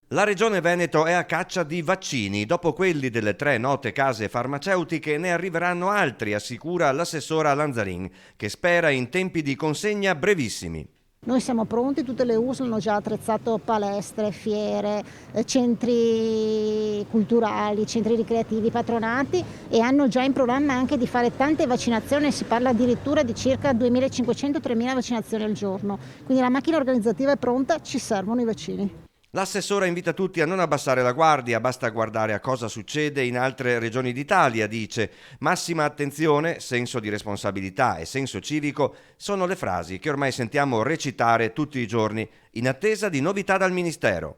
La Regione Veneto è a caccia di vaccini. Dopo quelli delle 3 note case farmaceutiche ne arriveranno altri, assicura l'assessora Lanzarin, che spera in tempi di consegna brevissimi. Noi siamo pronti, tutte le USL hanno già attrezzato palestre, fiere, centri culturali, centri ricreativi, patronati e hanno già in programma anche di fare tante vaccinazioni, si parla addirittura di circa 2500-3000 vaccinazioni al giorno. Quindi la macchina organizzativa è pronta, ci servono i vaccini. L'assessora invita tutti a non abbassare la guardia, basta guardare a cosa succede in altre regioni d'Italia, dice. Massima attenzione, senso di responsabilità e senso civico sono le frasi che ormai sentiamo recitare tutti i giorni, in attesa di novità dal Ministero.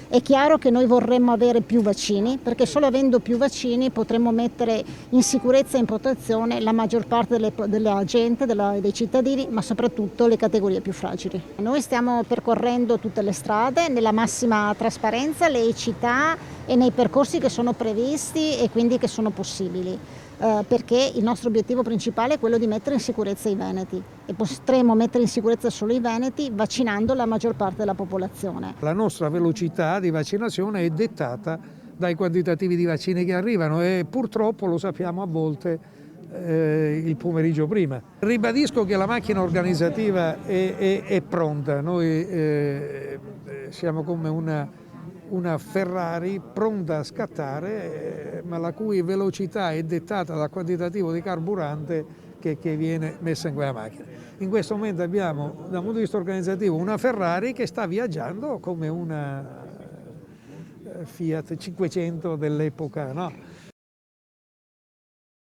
È chiaro che noi vorremmo avere più vaccini, perché solo avendo più vaccini potremmo mettere in sicurezza e in protezione la maggior parte della gente, dei cittadini, ma soprattutto le categorie più fragili. Noi stiamo percorrendo tutte le strade nella massima trasparenza, le città e nei percorsi che sono previsti e quindi che sono possibili. Perché il nostro obiettivo principale è quello di mettere in sicurezza i veneti e potremo mettere in sicurezza solo i veneti vaccinando la maggior parte della popolazione. La nostra velocità di vaccinazione è dettata dai quantitativi di vaccini che arrivano e purtroppo lo sappiamo a volte il pomeriggio prima. Ribadisco che la macchina organizzativa è pronta, noi siamo come una Ferrari pronta a scattare, ma la cui velocità è dettata dal quantitativo di carburante che viene messa in quella macchina. In questo momento abbiamo, dal punto di vista organizzativo, una Ferrari che sta viaggiando come una Fiat 500 dell'epoca, no?